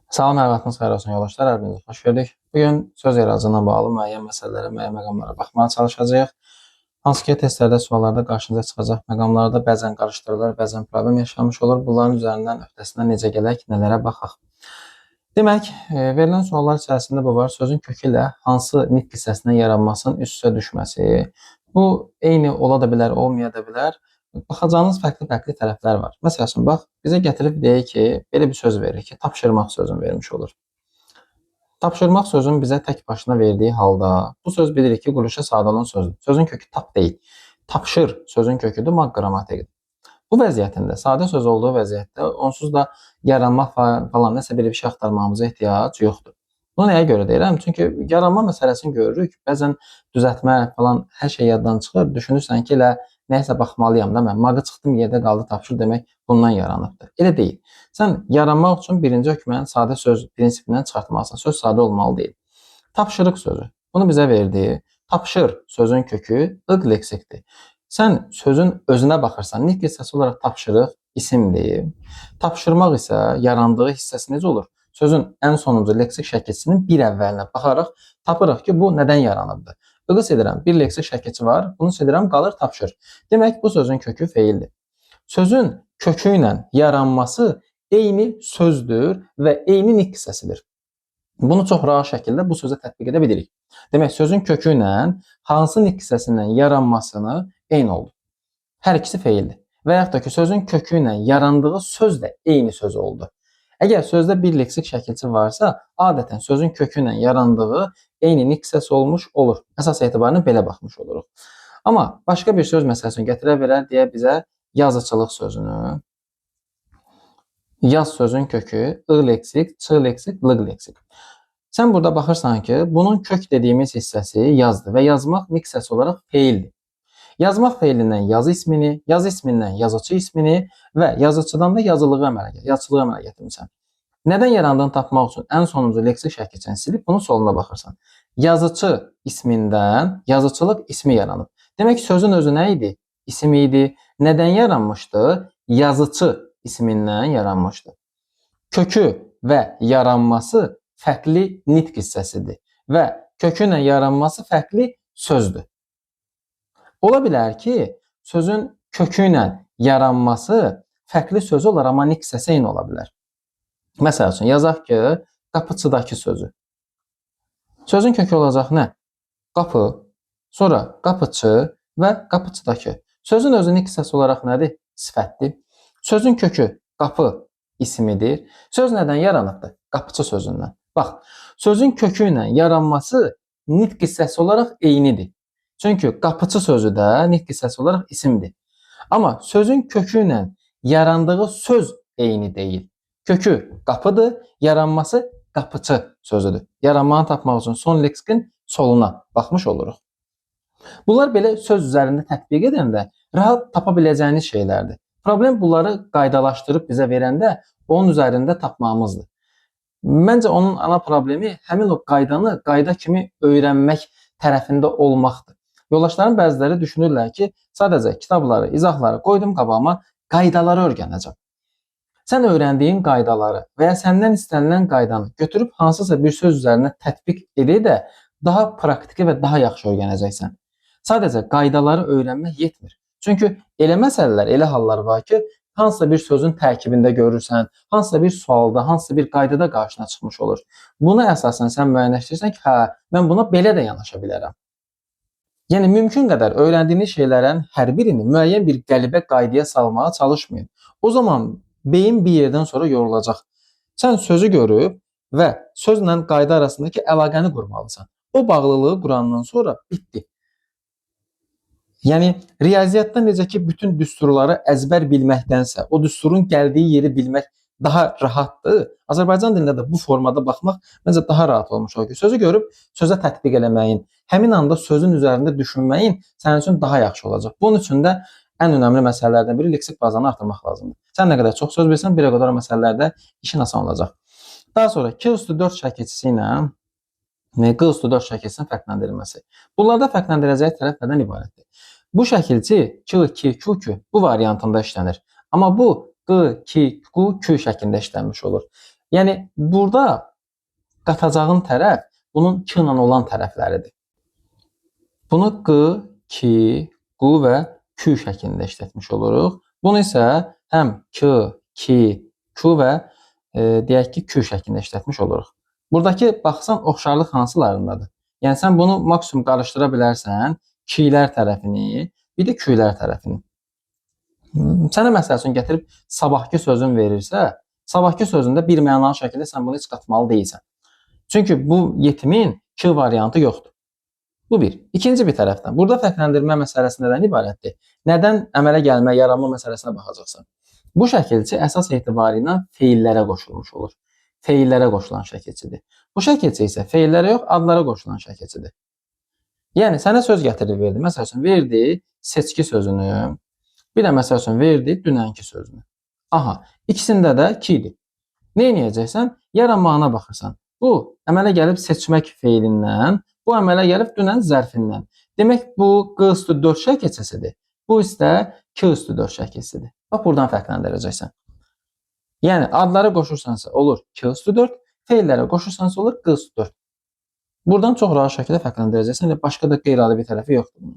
Salam, hər vaxtınız xeyir olsun yoldaşlar, hər birinizi xoş gördük. Bugün söz yaradıcılığına bağlı müəyyən məsələlərə, müəyyən məqamlara baxmağa çalışacağıq. Hansı ki, testlərdə, suallarda qarşınıza çıxacaq məqamlarda bəzən qarışdırılır, bəzən problem yaşanmış olur. Bunların üzərindən, öhdəsindən necə gələk, nələrə baxaq. Demək, verilən suallar içərisində bu var. Sözün kökü ilə hansı nitq hissəsindən yaranmasının üst-üstə düşməsi. Bu, eyni ola da bilər, olmaya da bilər. Baxacağınız fərqli-fərqli tərəflər var. Məsəl üçün, bax, bizə gətirib deyək ki, belə bir söz verir ki, tapşırmaq sözünü vermiş olur. Tapşırmaq sözünü bizə tək başına verdiyi halda, bu söz bilirik ki, quruluşa sadə olan sözdür. Sözün kökü tap deyil. Tapşır sözün köküdür, maq qramatikidir. Bu vəziyyətində, sadə söz olduğu vəziyyətdə onsuz da yaranma falan nəsə belə bir şey axtarmağımıza ehtiyac yoxdur. Bunu nəyə görə deyirəm? Çünki yaranma məsələsini görürük. Bəzən düzəltmə falan hər şey yaddan çıxır. Düşünürsən ki, elə nəyəsə baxmalıyam da mən. Mağı çıxdım yerdə qaldı tapşır demək bundan yaranıbdır. Elə deyil. Sən yaranmaq üçün birinci hökmən sadə söz prinsipindən çıxartmalısan. Söz sadə olmalı deyil. Tapşırıq sözü. Bunu bizə verdi. Tapşır sözün kökü ıq leksikdir. Sən sözün özünə baxırsan, nitq hissəsi olaraq tapşırıq isimdir. Tapşırmaq isə yarandığı hissəsi necə olur? Sözün ən sonuncu leksik şəkilçisinin bir əvvəlinə baxaraq tapırıq ki, bu nədən yaranıbdır? Iqıs edirəm, bir leksik şəkilçi var, bunu edirəm, qalır tapşır. Demək, bu sözün kökü feildir. Sözün kökü ilə yaranması eyni sözdür və eyni nitq hissəsidir. Bunu çox rahat şəkildə bu sözə tətbiq edə bilirik. Demək, sözün kökü ilə hansı nitq hissəsindən yaranmasını eyni oldu. Hər ikisi feildir. Və yaxud da ki, sözün kökü ilə yarandığı söz də eyni söz oldu. Əgər sözdə bir leksik şəkilçi varsa, adətən sözün kökü ilə yarandığı eyni nitq hissəsi olmuş olur. Əsas etibarını belə baxmış oluruq. Amma başqa bir söz məsələsini gətirə bilər, deyə bizə yazıçılıq sözünü. Yaz sözün kökü ı leksik, ç leksik, lıq leksik. Sən burada baxırsan ki, bunun kök dediyimiz hissəsi yazdır və yazmaq nitq hissəsi olaraq feildir. Yazmaq feilindən yazı ismindən yazıcı ismini və yazıcıdan da yazılığı əmələ gətirmisən. Nədən yarandığını tapmaq üçün ən sonuncu leksik şəkilçini silib bunun soluna baxırsan. Yazıcı ismindən yazıçılıq ismi yaranıb. Demək ki, sözün özü nə idi? İsim idi. Nədən yaranmışdı? Yazıcı ismindən yaranmışdı. Kökü və yaranması fərqli nitq hissəsidir və kökü ilə yaranması fərqli sözdür. Ola bilər ki, sözün kökü ilə yaranması fərqli söz olar, amma nitq hissəsi eyni ola bilər. Məsəl üçün, yazaq ki, qapıçıdakı sözü. Sözün kökü olacaq nə? Qapı, sonra qapıçı və qapıçıdakı. Sözün özü nitq hissəsi olaraq nədir? Sifətdir. Sözün kökü qapı ismidir. Söz nədən yaranıbdır? Qapıçı sözündən. Bax, sözün kökü ilə yaranması nitq hissəsi olaraq eynidir. Çünki qapıçı sözü də nitq hissəsi olaraq isimdir. Amma sözün kökü ilə yarandığı söz eyni deyil. Kökü qapıdır, yaranması qapıçı sözüdür. Yaranmanı tapmaq üçün son leksikin soluna baxmış oluruq. Bunlar belə söz üzərində tətbiq edəndə rahat tapa biləcəyiniz şeylərdir. Problem bunları qaydalaşdırıb bizə verəndə onun üzərində tapmağımızdır. Məncə onun ana problemi həmin o qaydanı qayda kimi öyrənmək tərəfində olmaqdır. Yoldaşların bəziləri düşünürlər ki, sadəcə kitabları, izahları qoydum qabağıma, qaydaları öyrənəcəm. Sən öyrəndiyin qaydaları və ya səndən istənilən qaydanı götürüb hansısa bir söz üzərinə tətbiq edə də daha praktiki və daha yaxşı öyrənəcəksən. Sadəcə qaydaları öyrənmək yetmir. Çünki elə məsələlər, elə hallar var ki, hansısa bir sözün tərkibində görürsən, hansısa bir sualda, hansısa bir qaydada qarşına çıxmış olur. Buna əsasən sən müəyyənləşdirirsən ki, hə, mən buna belə də yanaşa bilərəm. Yəni, mümkün qədər öyrəndiyiniz şeylərin hər birini müəyyən bir qəlibə qaydaya salmağa çalışmayın. O zaman beyin bir yerdən sonra yorulacaq. Sən sözü görüb və sözlə qayda arasındakı əlaqəni qurmalısan. O bağlılığı qurandan sonra bitdi. Yəni, riyaziyyatda necə ki, bütün düsturları əzbər bilməkdənsə, o düsturun gəldiyi yeri bilmək daha rahatdır. Azərbaycan dilində də bu formada baxmaq məncə daha rahat olmuş olur ki, sözü görüb sözə tətbiq eləməyin, həmin anda sözün üzərində düşünməyin sənin üçün daha yaxşı olacaq. Bunun üçün də ən önəmli məsələlərdən biri leksik bazanı artırmaq lazımdır. Sən nə qədər çox söz bilsən, bir o qədər məsələlərdə işin asan olacaq. Daha sonra 2+4 şəkilçisi ilə Q+4 şəkilçisinin fərqləndirilməsi. Bunlarda fərqləndirəcəyi tərəf nədən ibarətdir? Bu şəkilçi Q, K, Q, Q bu variantında işlənir. Amma bu Q, K, Q, Q şəklində işlənmiş olur. Yəni burada qatacağın tərəf bunun k ilə olan tərəfləridir. Bunu q, ki, qu və kü şəklində işlətmiş oluruq. Bunu isə həm k, ki, ku və deyək ki, kü şəklində işlətmiş oluruq. Buradakı baxsan oxşarlıq hansılarındadır? Yəni sən bunu maksimum qarışdıra bilərsən kilər tərəfini, bir də külər tərəfini. Sənə məsəl üçün gətirib sabahki sözün verirsə, sabahki sözündə bir mənalı şəkildə sən bunu heç qatmalı deyilsən. Çünki bu yetimin k variantı yoxdur. Bu bir. İkinci bir tərəfdən, burada fərqləndirmə məsələsi nədən ibarətdir? Nədən əmələ gəlmə, yaranma məsələsinə baxacaqsan. Bu şəkilçi əsas etibarı ilə feillərə qoşulmuş olur. Feillərə qoşulan şəkilçidir. Bu şəkilçi isə feillərə yox, adlara qoşulan şəkilçidir. Yəni sənə söz gətirib verdi. Məsəl üçün verdi seçki sözünü, bir də məsəl üçün verdi dünənki sözünü. Aha, ikisində də kidir. Nə edəcəksən? Yaranmağına baxırsan. Bu əmələ gəlib seçmək feilindən, bu əmələ gəlib dünən zərfindən. Demək bu q üstü 4 şəkilçisidir. Bu isə k üstü 4 şəkilçisidir. Bax buradan fərqləndirəcəksən. Yəni adları qoşursansa olur k üstü 4, feillərə qoşursansa olur q üstü 4. Buradan çox rahat şəkildə fərqləndirəcəksən. Başqa da qeyri-adi bir tərəfi yoxdur.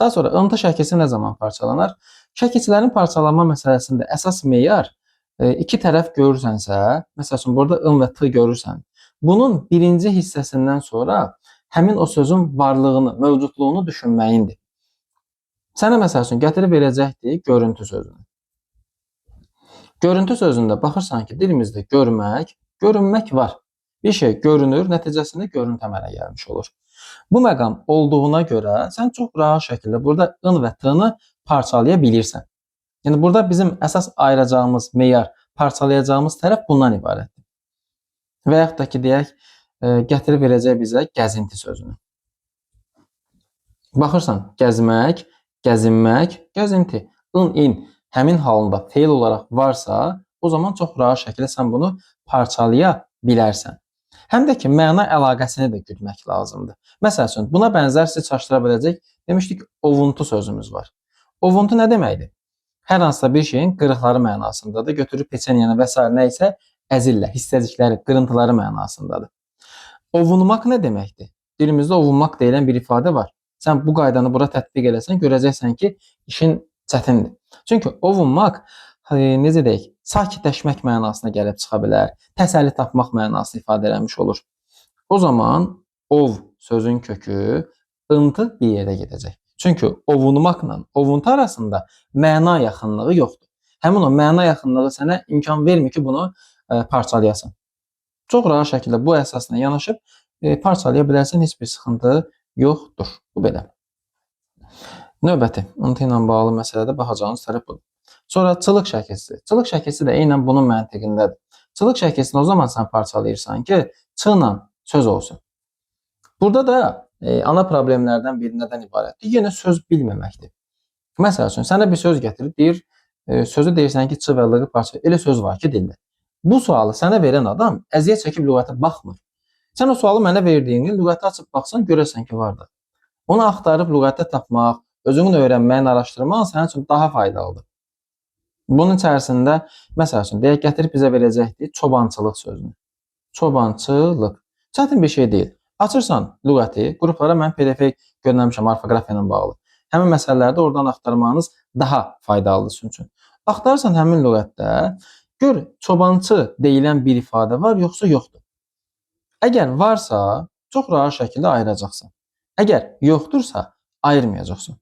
Daha sonra ıntı şəkilçisi nə zaman parçalanar? Şəkilçilərin parçalanma məsələsində əsas meyar iki tərəf görürsənsə, məsəl üçün burada ın və t görürsən, bunun birinci hissəsindən sonra həmin o sözün varlığını, mövcudluğunu düşünməyindir. Sənə məsəl üçün gətirib verəcəkdir görüntü sözünü. Görüntü sözündə baxırsan ki, dilimizdə görmək, görünmək var. Bir şey görünür, nəticəsində görüntü əmələ gəlmiş olur. Bu məqam olduğuna görə sən çox rahat şəkildə burada ın və t-nı parçalaya bilirsən. Yəni burada bizim əsas ayıracağımız meyar, parçalayacağımız tərəf bundan ibarətdir. Və yaxud da ki, deyək, gətirib verəcək bizə gəzinti sözünü. Baxırsan, gəzmək, gəzinmək, gəzinti. In, in həmin halında feil olaraq varsa, o zaman çox rahat şəkildə sən bunu parçalaya bilərsən. Həm də ki, məna əlaqəsini də güdmək lazımdır. Məsəl üçün, buna bənzər sizi çaşdıra biləcək, demişdik, ovuntu sözümüz var. Ovuntu nə deməkdir? Hər hansısa bir şeyin qırıqları mənasındadır. Götürüb peçenyanı və s. nə isə əzillə, hissəcikləri, qırıntıları mənasındadır. Ovunmaq nə deməkdir? Dilimizdə ovunmaq deyilən bir ifadə var. Sən bu qaydanı bura tətbiq eləsən, görəcəksən ki, işin çətindir. Çünki ovunmaq, necə deyək, sakitləşmək mənasına gəlib çıxa bilər, təsəlli tapmaq mənasını ifadə eləmiş olur. O zaman ov sözün kökü ıntı bir yerdə gedəcək. Çünki ovunmaqla ovuntu arasında məna yaxınlığı yoxdur. Həmin o məna yaxınlığı sənə imkan vermir ki, bunu parçalayasan. Çox rahat şəkildə bu əsasla yanaşıb parçalaya bilərsən, heç bir sıxıntı yoxdur. Bu belə. Növbəti ıntı ilə bağlı məsələdə baxacağınız tərəf budur. Sonra çılıq şəkilçisi. Çılıq şəkilçisi də eynən bunun məntiqindədir. Çılıq şəkilçisini o zaman sən parçalayırsan ki, ç ilə söz olsun. Burada da ana problemlərdən biri nədən ibarətdir? Yenə söz bilməməkdir. Məsəl üçün, sənə bir söz gətirib, deyir, sözü deyirsən ki, ç və lığı parçalayır. Elə söz var ki, dildə. Bu sualı sənə verən adam əziyyət çəkib lüğətə baxmır. Sən o sualı mənə verdiyini lüğətə açıb baxsan, görərsən ki, var da. Onu axtarıb lüğətə tapmaq, özünün öyrənməyin, araşdırmaq sənin üçün daha faydalıdır. Bunun içərisində, məsəl üçün, deyək, gətirib bizə verəcəkdir çobançılıq sözünü. Çobançılıq. Çətin bir şey deyil. Açırsan lüğəti, qruplara mən PDF göndərmişəm orfoqrafiya ilə bağlı. Həmin məsələlərdə oradan axtarmanız daha faydalıdır sizin üçün. Axtarırsan həmin lüğətdə, gör çobançı deyilən bir ifadə var, yoxsa yoxdur. Əgər varsa, çox rahat şəkildə ayıracaqsan. Əgər yoxdursa, ayırmayacaqsan.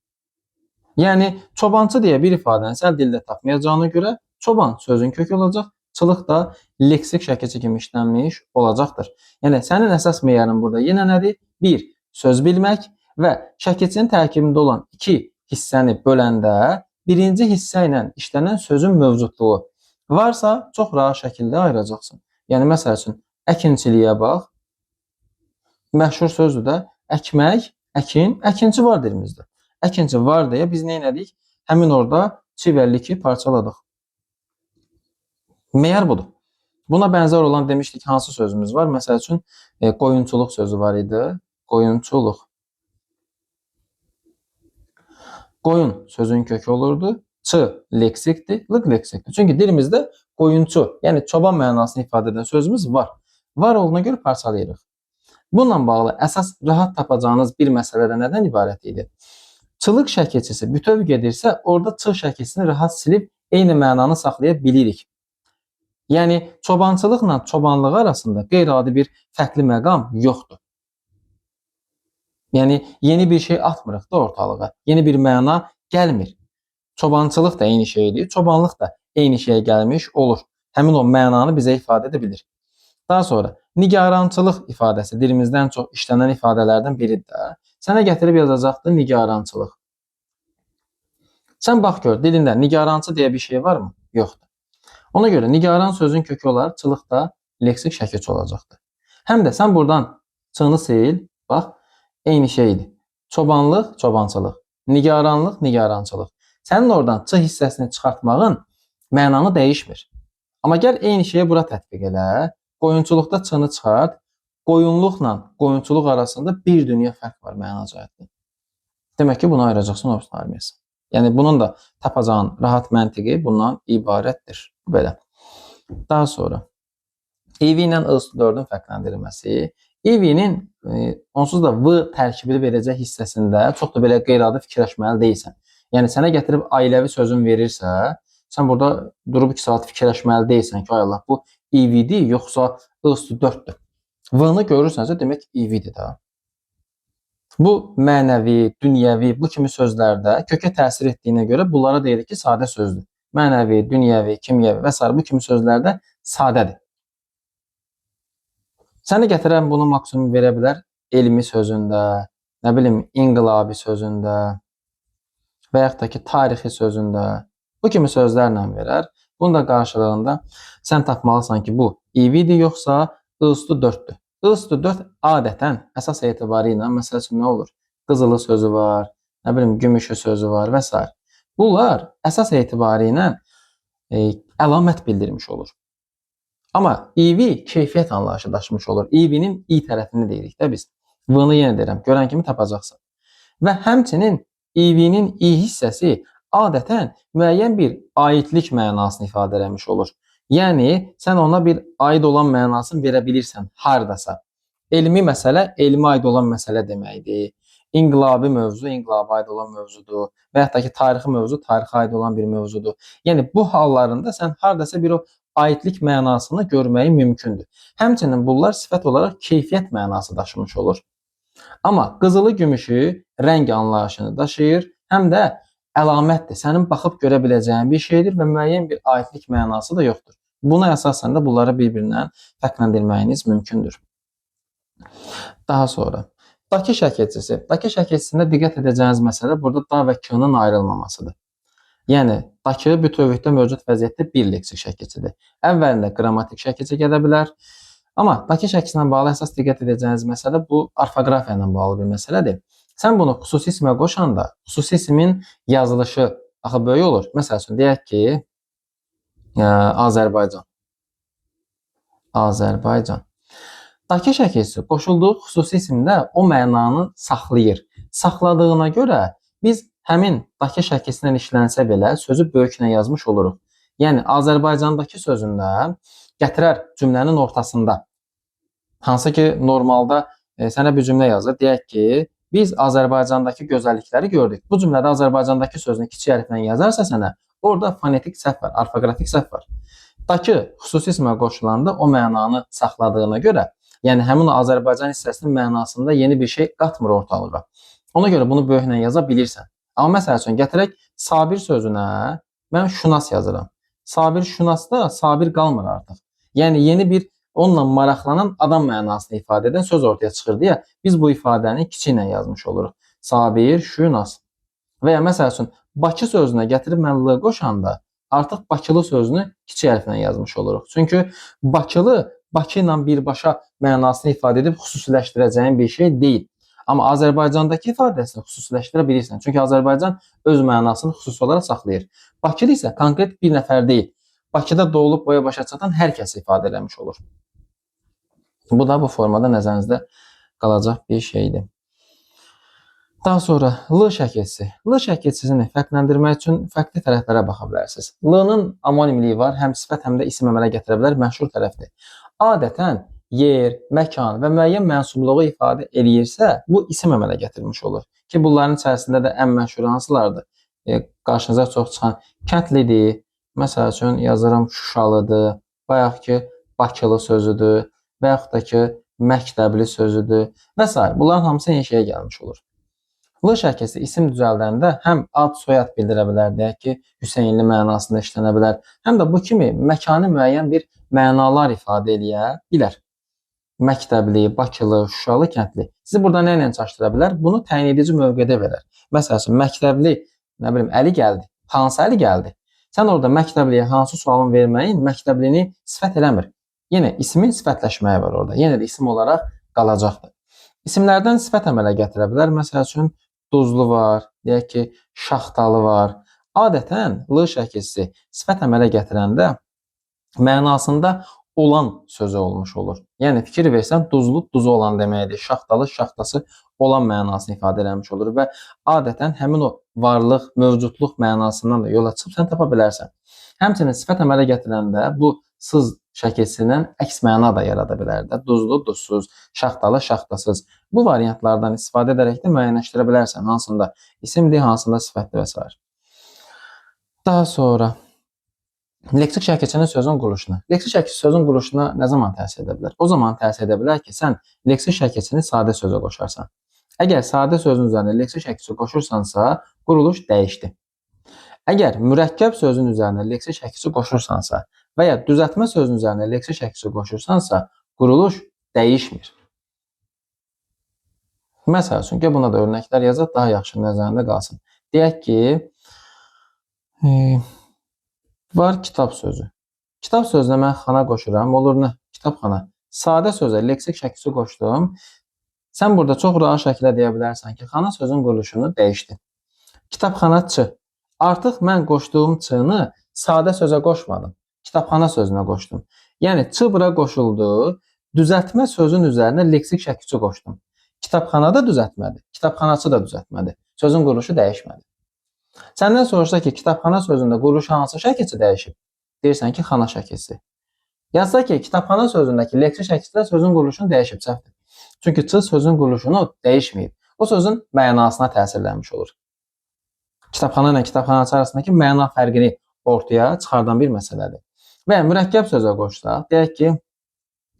Yəni, çobançı deyə bir ifadəni sən dildə tapmayacağına görə çoban sözün kökü olacaq, çılıq da leksik şəkilçi kimi işlənmiş olacaqdır. Yəni, sənin əsas meyarın burada yenə nədir? 1. Söz bilmək və şəkilçinin tərkibində olan 2 hissəni böləndə birinci hissə ilə işlənən sözün mövcudluğu varsa, çox rahat şəkildə ayıracaqsın. Yəni, məsəl üçün, əkinçiliyə bax, məşhur sözdür də, əkmək, əkin, əkinçi var dilimizdə. Əkinçi var deyə biz nə elədik? Həmin orada çi və liki parçaladıq. Meyar budur. Buna bənzər olan demişdik hansı sözümüz var? Məsəl üçün qoyunçuluq sözü var idi. Qoyunçuluq. Qoyun sözün kökü olurdu. Çı leksikdir, lıq leksikdir. Çünki dilimizdə qoyunçu, yəni çoban mənasını ifadə edən sözümüz var. Var olduğuna görə parçalayırıq. Bununla bağlı əsas rahat tapacağınız bir məsələdə nədən ibarət idi? Çılıq şəkilçisi bütöv gedirsə, orada çığ şəkilçisini rahat silib eyni mənanı saxlaya bilirik. Yəni çobançılıqla çobanlıq arasında qeyri-adi bir fərqli məqam yoxdur. Yəni yeni bir şey atmırıq da ortalığa. Yeni bir məna gəlmir. Çobançılıq da eyni şeydir, çobanlıq da eyni şeyə gəlmiş olur. Həmin o mənanı bizə ifadə edə bilir. Daha sonra nigarançılıq ifadəsi dilimizdən çox işlənən ifadələrdən biridir. Sənə gətirib yazacaqdı nigarançılıq. Sən bax gör, dilində nigarançı deyə bir şey varmı? Yoxdur. Ona görə nigaran sözün kökü olaraq çılıqda leksik şəkilçi olacaqdır. Həm də sən buradan çığını sil, bax, eyni şeydir. Çobanlıq, çobançılıq. Nigaranlıq, nigarançılıq. Sənin oradan çı hissəsini çıxartmağın mənanı dəyişmir. Amma gəl eyni şeyi bura tətbiq elə. Qoyunçuluqda çını çıxart. Qoyunluqla qoyunçuluq arasında bir dünya fərq var məna cəhətdən. Demək ki, bunu ayıracaqsın, obsunu ayırmayasın. Yəni bunun da tapacağın rahat məntiqi bundan ibarətdir. Belə. Daha sonra EV ilə I+4-ün fərqləndirilməsi. EV-nin onsuz da V tərkibini verəcək hissəsində çox da belə qeyri-adi fikirləşməli deyilsən. Yəni sənə gətirib ailəvi sözün verirsə, sən burada durub 2 saat fikirləşməli deyilsən ki, ay Allah, bu EV-dir, yoxsa I+4-dür. V-nı görürsənsə, demək EV-dir də. Bu mənəvi, dünyəvi, bu kimi sözlərdə kökə təsir etdiyinə görə bunlara deyirik ki, sadə sözdür. Mənəvi, dünyəvi, kimyəvi və s. bu kimi sözlərdə sadədir. Səni gətirən bunu maksimum verə bilər elmi sözündə, nə bilim, inqilabi sözündə və yaxud da ki, tarixi sözündə. Bu kimi sözlərlə verər. Bunun da qarşılığında sən tapmalısan ki, bu EV-dir, yoxsa I+4-dür. I+4 adətən əsas etibarı ilə, məsəl üçün nə olur? Qızılı sözü var, nə bilim, gümüşü sözü var və s. Bunlar əsas etibarı ilə əlamət bildirmiş olur. Amma EV keyfiyyət anlayışı daşımış olur. EV-nin I tərəfini deyirik də biz. V-nı yenə deyirəm, görən kimi tapacaqsan. Və həmçinin EV-nin I hissəsi adətən müəyyən bir aidlik mənasını ifadə eləmiş olur. Yəni, sən ona bir aid olan mənasını verə bilirsən, hardasa. Elmi məsələ, elmi aid olan məsələ deməkdir. İnqilabi mövzu, inqilaba aid olan mövzudur. Və yaxud da ki, tarixi mövzu, tarixə aid olan bir mövzudur. Yəni, bu hallarında sən hardasa bir o aidlik mənasını görməyi mümkündür. Həmçinin bunlar sifət olaraq keyfiyyət mənası daşımış olur. Amma qızılı gümüşü rəng anlayışını daşıyır, həm də əlamətdir. Sənin baxıb görə biləcəyin bir şeydir və müəyyən bir aidlik mənası da yoxdur. Buna əsasən də bunları bir-birindən fərqləndirməyiniz mümkündür. Daha sonra, Dakı şəkilçisi. Dakı şəkilçisində diqqət edəcəyiniz məsələ burada da və k-nın ayrılmamasıdır. Yəni, Dakı bütövlükdə mövcud vəziyyətdə bir leksik şəkilçidir. Əvvəlində qrammatik şəkilçi gələ bilər. Amma Dakı şəkilçilə bağlı əsas diqqət edəcəyiniz məsələ bu orfoqrafiya ilə bağlı bir məsələdir. Sən bunu xüsusi ismə qoşanda, xüsusi ismin yazılışı axı böyük olur. Məsəl üçün, deyək ki, Azərbaycan. Azərbaycan. Dakı şəkilçisi qoşulduğu xüsusi isimdə o mənanı saxlayır. Saxladığına görə biz həmin Dakı şəkilçisindən işlənsə belə sözü böyüklə yazmış oluruq. Yəni, Azərbaycandakı sözündə gətirər cümlənin ortasında. Hansı ki, normalda sənə bir cümlə yazır. Deyək ki, biz Azərbaycandakı gözəllikləri gördük. Bu cümlədə Azərbaycandakı sözünü kiçik hərflə yazarsa sənə, orada fonetik səhv var, orfoqrafik səhv var. Dakı xüsusi ismə qoşulanda o mənanı saxladığına görə, yəni həmin o Azərbaycan hissəsinin mənasında yeni bir şey qatmır ortalığa. Ona görə bunu böyüklə yaza bilirsən. Amma məsəl üçün, gətirək Sabir sözünə mən şunas yazıram. Sabir şunasda Sabir qalmır artıq. Yəni yeni bir onunla maraqlanan adam mənasını ifadə edən söz ortaya çıxır deyə biz bu ifadəni kiçiklə yazmış oluruq. Sabir şunas. Və ya məsəl üçün, Bakı sözünə gətirib mən l qoşanda artıq Bakılı sözünü kiçik hərflə yazmış oluruq. Çünki Bakılı Bakı ilə birbaşa mənasını ifadə edib xüsusiləşdirəcəyin bir şey deyil. Amma Azərbaycandakı ifadəsini xüsusiləşdirə bilirsən. Çünki Azərbaycan öz mənasını xüsusi olaraq saxlayır. Bakılı isə konkret bir nəfər deyil. Bakıda doğulub boya başa çatan hər kəsi ifadə eləmiş olur. Bu da bu formada nəzərinizdə qalacaq bir şeydir. Daha sonra L şəkilçisi. L şəkilçisini fərqləndirmək üçün fərqli tərəflərə baxa bilərsiniz. L-nın amonimliyi var, həm sifət, həm də isim əmələ gətirə bilər, məşhur tərəfdir. Adətən yer, məkan və müəyyən mənsubluğu ifadə eləyirsə, bu isim əmələ gətirmiş olur. Ki, bunların içərisində də ən məşhur hansılardır? Qarşınıza çox çıxan kəndlidir, məsəl üçün yazıram Şuşalıdır, bayaq ki, Bakılı sözüdür və yaxud da ki, məktəbli sözüdür və s. Bunların hamısı eyni şeyə gəlmiş olur. L şəkilçisi isim düzəldəndə həm ad, soyad bildirə bilər, deyək ki, Hüseynli mənasında işlənə bilər, həm də bu kimi məkanı müəyyən bir mənalar ifadə eləyə bilər. Məktəbli, Bakılı, Şuşalı, kəndli. Sizi burada nə ilə çaşdıra bilər? Bunu təyin edici mövqedə verər. Məsələn, məktəbli, nə bilim, Əli gəldi. Hansı Əli gəldi? Sən orada məktəbliyə hansı sualın verməyin məktəblini sifət eləmir. Yenə ismin sifətləşməyi var orada. Yenə də isim olaraq qalacaqdır. İsimlərdən sifət əmələ gətirə bilər. Məsəl üçün, duzlu var, deyək ki, şaxtalı var. Adətən L şəkilçisi sifət əmələ gətirəndə mənasında olan sözü olmuş olur. Yəni fikir versən duzlu duzu olan deməkdir. Şaxtalı şaxtası olan mənasını ifadə eləmiş olur və adətən həmin o varlıq, mövcudluq mənasından da yola çıxıb sən tapa bilərsən. Həmçinin sifət əmələ gətirəndə bu sız şəkilçisindən əks məna da yarada bilər də. Duzlu, duzsuz, şaxtalı, şaxtasız. Bu variantlardan istifadə edərək də müəyyənləşdirə bilərsən hansında isimdir, hansında sifətdir və s. Daha sonra leksik şəkilçinin sözün quruluşuna. Leksik şəkilçi sözün quruluşuna nə zaman təsir edə bilər? O zaman təsir edə bilər ki, sən leksik şəkilçini sadə sözə qoşarsan. Əgər sadə sözün üzərinə leksik şəkilçi qoşursansa, quruluş dəyişdi. Əgər mürəkkəb sözün üzərinə leksik şəkilçi qoşursansa və ya düzəltmə sözün üzərinə leksik şəkilçi qoşursansa, quruluş dəyişmir. Məsəl üçün, buna da örnəklər yazaq, daha yaxşı nəzərində qalsın. Deyək ki, var kitab sözü. Kitab sözünə mən xana qoşuram, olur nə? Kitabxana. Sadə sözə leksik şəkilçi qoşdum. Sən burada çox rahat şəkildə deyə bilərsən ki, xana sözün quruluşunu dəyişdi. Kitabxanaçı. Artıq mən qoşduğum çını sadə sözə qoşmadım. Kitabxana sözünə qoşdum. Yəni, çı bura qoşuldu, düzəltmə sözün üzərinə leksik şəkilçi qoşdum. Kitabxana da düzəltmədi, kitabxanaçı da düzəltmədi. Sözün quruluşu dəyişmədi. Səndən soruşsa ki, kitabxana sözündə quruluşu hansı şəkilçi dəyişib? Deyirsən ki, xana şəkilçisi. Yazsa ki, kitabxana sözündəki leksik şəkilçilər sözün quruluşunu dəyişib, səhvdir. Çünki çı sözün quruluşunu dəyişməyib. O sözün mənasına təsirlənmiş olur. Kitabxana ilə kitabxanaçı arasındakı məna fərqini ortaya çıxardan bir məsələdir. Və mürəkkəb sözə qoşsaq, deyək ki,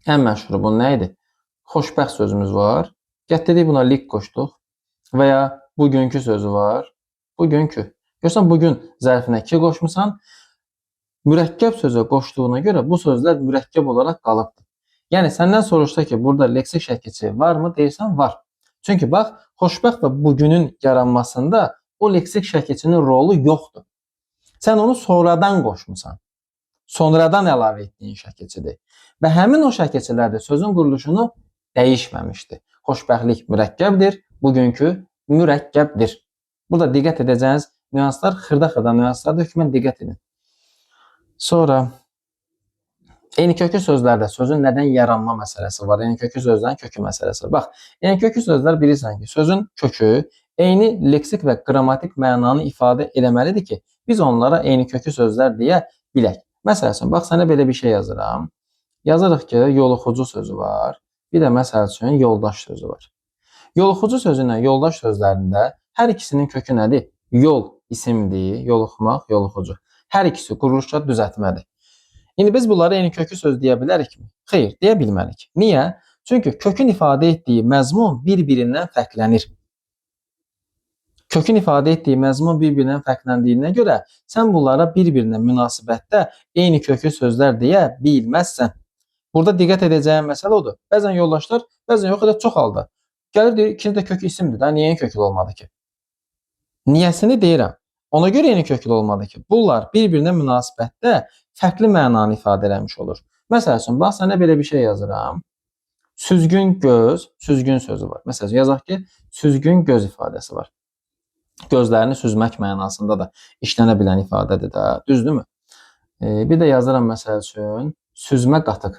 ən məşhuru bunun nə idi? Xoşbəxt sözümüz var. Gətirdik buna lik qoşduq və ya bugünkü sözü var. Bugünkü. Görsən, bugün zərfinə ki qoşmusan, mürəkkəb sözə qoşduğuna görə bu sözlər mürəkkəb olaraq qalıbdır. Yəni, səndən soruşsa ki, burada leksik şəkilçi varmı? Deyirsən, var. Çünki, bax, xoşbəxt və bugünün yaranmasında o leksik şəkilçinin rolu yoxdur. Sən onu sonradan qoşmusan. Sonradan əlavə etdiyin şəkilçidir. Və həmin o şəkilçilərdə sözün quruluşunu dəyişməmişdir. Xoşbəxtlik mürəkkəbdir, bugünkü mürəkkəbdir. Burada diqqət edəcəyiniz nüanslar xırda-xırda nüanslardır, hökmən diqqət edin. Sonra eynikökü sözlərdə sözün nədən yaranma məsələsi var, eynikökü sözlərin kökü məsələsi var. Bax, eynikökü sözlər bilirsən ki, sözün kökü eyni leksik və qrammatik mənanı ifadə eləməlidir ki, biz onlara eynikökü sözlər deyə bilək. Məsəl üçün, bax, sənə belə bir şey yazıram. Yazırıq ki, yoluxucu sözü var. Bir də məsəl üçün, yoldaş sözü var. Yoluxucu sözü ilə yoldaş sözlərində hər ikisinin kökü nədir? Yol isimdir, yoluxmaq, yoluxucu. Hər ikisi quruluşca düzəltmədir. İndi biz bunları eynikökü söz deyə bilərikmi? Xeyr, deyə bilmərik. Niyə? Çünki kökün ifadə etdiyi məzmun bir-birindən fərqlənir. Kökün ifadə etdiyi məzmun bir-birindən fərqləndiyinə görə sən bunlara bir-birinə münasibətdə eynikökü sözlər deyə bilməzsən. Burada diqqət edəcəyim məsələ odur. Bəzən yoldaşlar, bəzən yox, çox halda. Gəlir deyir, ikinci də kökü isimdir də, niyə eyni köklü olmadı ki? Niyəsini deyirəm. Ona görə eyni köklü olmadı ki, bunlar bir-birinə münasibətdə fərqli mənanı ifadə eləmiş olur. Məsəl üçün, bax, sənə belə bir şey yazıram. Süzgün göz, süzgün sözü var. Məsəl üçün, yazaq ki, süzgün göz ifadəsi var. Gözlərini süzmək mənasında da işlənə bilən ifadədir də, düzdürmü? Bir də yazıram, məsəl üçün, süzmə qatıq.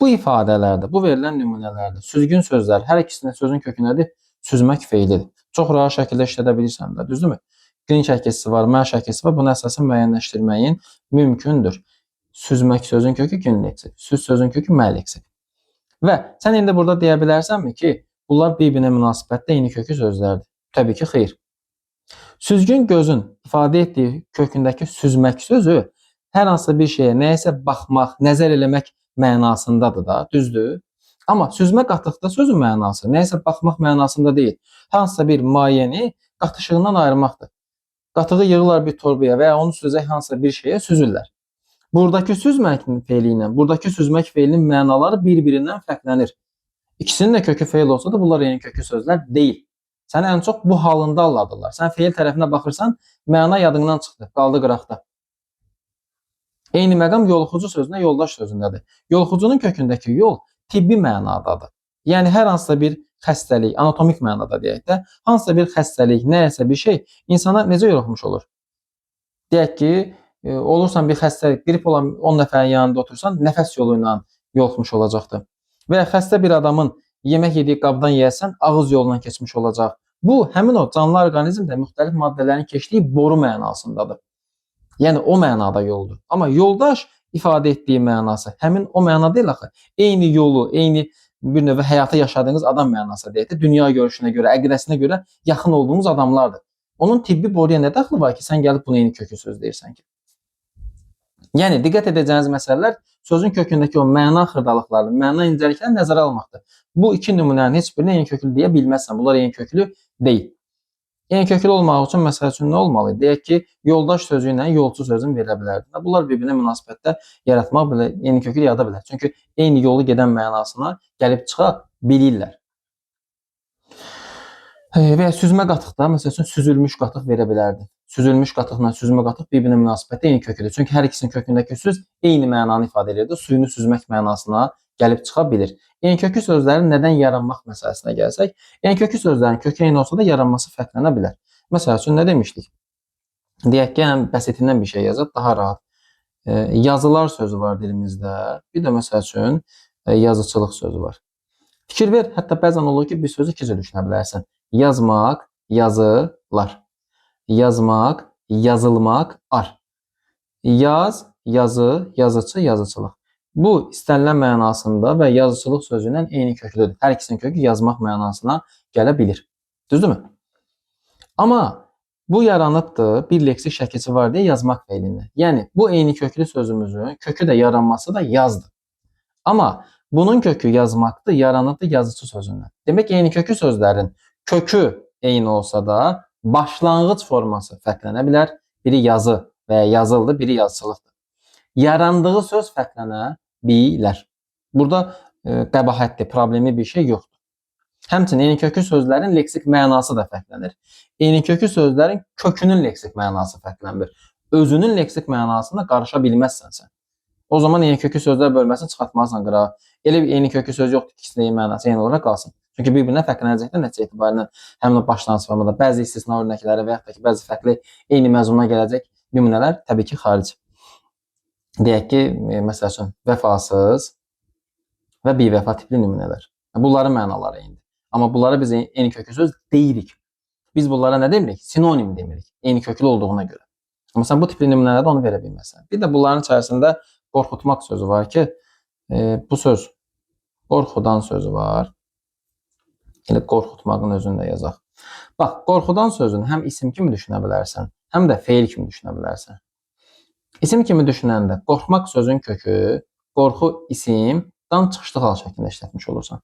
Bu ifadələrdə, bu verilən nümunələrdə süzgün sözlər hər ikisinin sözün kökü nədir? süzmək feilidir. Çox rahat şəkildə işlədə bilirsən də, düzdürmü? Qin şəkilsi var, mən şəkilsi var. Bunu əsasən müəyyənləşdirməyin mümkündür. Süzmək sözün kökü qin leksik, süz sözün kökü mə leksik. Və sən indi burada deyə bilərsənmi ki, bunlar bir-birinə münasibətdə eyni kökü sözlərdir? Təbii ki, xeyr. Süzgün gözün ifadə etdiyi kökündəki süzmək sözü hər hansı bir şeyə, nəyəsə baxmaq, nəzər eləmək mənasındadır da, düzdür? Amma süzmə qatıqda sözün mənası nəyəsə baxmaq mənasında deyil. Hansısa bir mayəni qatışığından ayırmaqdır. Qatığı yığırlar bir torbaya və ya onu süzək hansısa bir şeyə süzürlər. Buradakı süzmək feili ilə, buradakı süzmək feilinin mənaları bir-birindən fərqlənir. İkisinin də kökü feil olsa da bunlar eyni kökü sözlər deyil. Səni ən çox bu halında alladırlar. Sən feil tərəfinə baxırsan, məna yadından çıxdı, qaldı qıraqda. Eyni məqam yoluxucu sözünə yoldaş sözündədir. Yoluxucunun kökündəki yol tibbi mənadadır. Yəni hər hansısa bir xəstəlik, anatomik mənada deyək də, hansısa bir xəstəlik, nəyəsə bir şey insana necə yoluxmuş olur? Deyək ki, olursan bir xəstəlik, qrip olan 10 nəfərin yanında otursan, nəfəs yolu ilə yoluxmuş olacaqdır. Və ya xəstə bir adamın yemək yediyi qabdan yeyəsən, ağız yolundan keçmiş olacaq. Bu, həmin o canlı orqanizmdə müxtəlif maddələrin keçdiyi boru mənasındadır. Yəni o mənada yoldur. Amma yoldaş ifadə etdiyi mənası həmin o mənada deyil axı. Eyni yolu, eyni bir növ həyatı yaşadığınız adam mənası deyək. Dünya görüşünə görə, əqidəsinə görə yaxın olduğunuz adamlardır. Onun tibbi boruya nə daxili var ki, sən gəlib buna eyni kökü söz deyirsən ki? Yəni diqqət edəcəyiniz məsələlər sözün kökündəki o məna xırdalıqlarını, məna incəliklərini nəzərə almaqdır. Bu iki nümunənin heç birini eyni köklü deyə bilməzsən. Bunlar eyni köklü deyil. Eyni köklü olmaq üçün məsəl üçün nə olmalı? Deyək ki, yoldaş sözü ilə yolçu sözünü verə bilərdi. Bunlar bir-birinə münasibətdə yaratmaq belə eyni köklü yada bilər. Çünki eyni yolu gedən mənasına gəlib çıxa bilirlər. Və ya süzmə qatıqda məsəl üçün süzülmüş qatıq verə bilərdi. Süzülmüş qatıqla süzmə qatıq bir-birinə münasibətdə eyni köküdür. Çünki hər ikisinin kökündəki söz eyni mənanı ifadə edir. Suyunu süzmək mənasına gəlib çıxa bilir. Eyni kökü sözlərin nədən yaranmaq məsələsinə gəlsək, eyni kökü sözlərin kökü eyni olsa da yaranması fərqlənə bilər. Məsəl üçün nə demişdik? Deyək ki, həm bəsitindən bir şey yazıb daha rahat. Yazılar sözü var dilimizdə. Bir də məsəl üçün yazıçılıq sözü var. Fikir ver, hətta bəzən olur ki, bir sözü iki cür düşünə bilərsən. Yazmaq, yazılar. Yazmaq, yazılmaq, ar. Yaz, yazı, yazıcı, yazıçılıq. Bu istənilən mənasında və yazıçılıq sözü ilə eyni köklüdür. Hər ikisinin kökü yazmaq mənasına gələ bilir. Düzdürmü? Amma bu yaranıbdır, bir leksik şəkilsi var deyə yazmaq feilindən. Yəni bu eyni köklü sözümüzün kökü də yaranması da yazdır. Amma bunun kökü yazmaqdır, yaranıbdır yazıcı sözündən. Demək eyni kökü sözlərin kökü eyni olsa da başlanğıc forması fərqlənə bilər. Biri yazı və ya yazıldı, biri yazıçılıqdır. Yarandığı söz fərqlənə bilər. Burada qəbahətli, problemi bir şey yoxdur. Həmçinin eyni kökü sözlərin leksik mənası da fərqlənir. Eyni kökü sözlərin kökünün leksik mənası fərqlənir. Özünün leksik mənasına qarışa bilməzsən sən. O zaman eyni kökü sözlər bölməsini çıxartmalısan qırağa. Elə bir eyni kökü söz yoxdur ki, ikisinin mənası eyni olaraq qalsın. Çünki bir-birinə fərqlənəcəklər nəticə etibarilə həmin o başlanğıc formada bəzi istisna örnəkləri və yaxud da ki, bəzi fərqli eyni məzmuna gələcək nümunələr təbii ki, xaric. Deyək ki, məsəl üçün vəfasız və bivəfa tipli nümunələr. Bunların mənaları eynidir. Amma bunlara biz eyni köklü söz deyirik. Biz bunlara nə demirik? Sinonim demirik. Eyni köklü olduğuna görə. Amma sən bu tipli nümunələrdə onu verə bilməzsən. Bir də bunların içərisində qorxutmaq sözü var ki, bu söz qorxudan sözü var. Elə qorxutmağın özünü də yazaq. Bax, qorxudan sözünü həm isim kimi düşünə bilərsən, həm də feil kimi düşünə bilərsən. İsim kimi düşünəndə qorxmaq sözün kökü, qorxu isimdən çıxışlı hal şəklində işlətmiş olursan.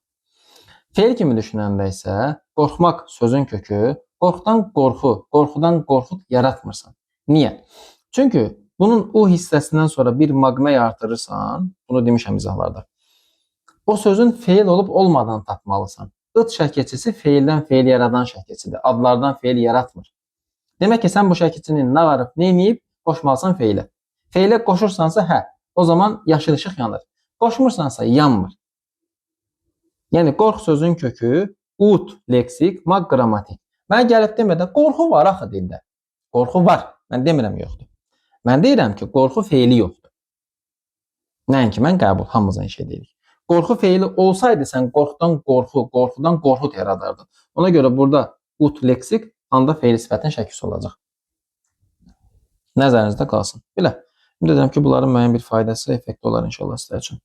Feil kimi düşünəndə isə qorxmaq sözün kökü, qorxudan qorxu, qorxudan qorxut yaratmırsan. Niyə? Çünki bunun o hissəsindən sonra bir maqmək artırırsan, bunu demişəm izahlarda. O sözün feil olub olmadan tapmalısan. It şəkilçisi feildən feil yaradan şəkilçidir. Adlardan feil yaratmır. Demək ki, sən bu şəkilçini nə varıb, nə edib qoşmalısan feilə. Feilə qoşursansa hə, o zaman yaşıl işıq yanır. Qoşmursansa yanmır. Yəni qorx sözün kökü ut leksik, maq qrammatik. Mən gəlib demədə qorxu var axı dildə. Qorxu var. Mən demirəm yoxdur. Mən deyirəm ki, qorxu feili yoxdur. Nəinki mən qəbul, hamımızın iş edirik. Qorxu feili olsaydı sən qorxudan qorxu, qorxudan qorxut yaradardın. Ona görə burada ut leksik anda feil sifətin şəkilsi olacaq. Nəzərinizdə qalsın. Belə. Ümid edirəm ki, bunların müəyyən bir faydası, effekti olar inşallah sizlər üçün.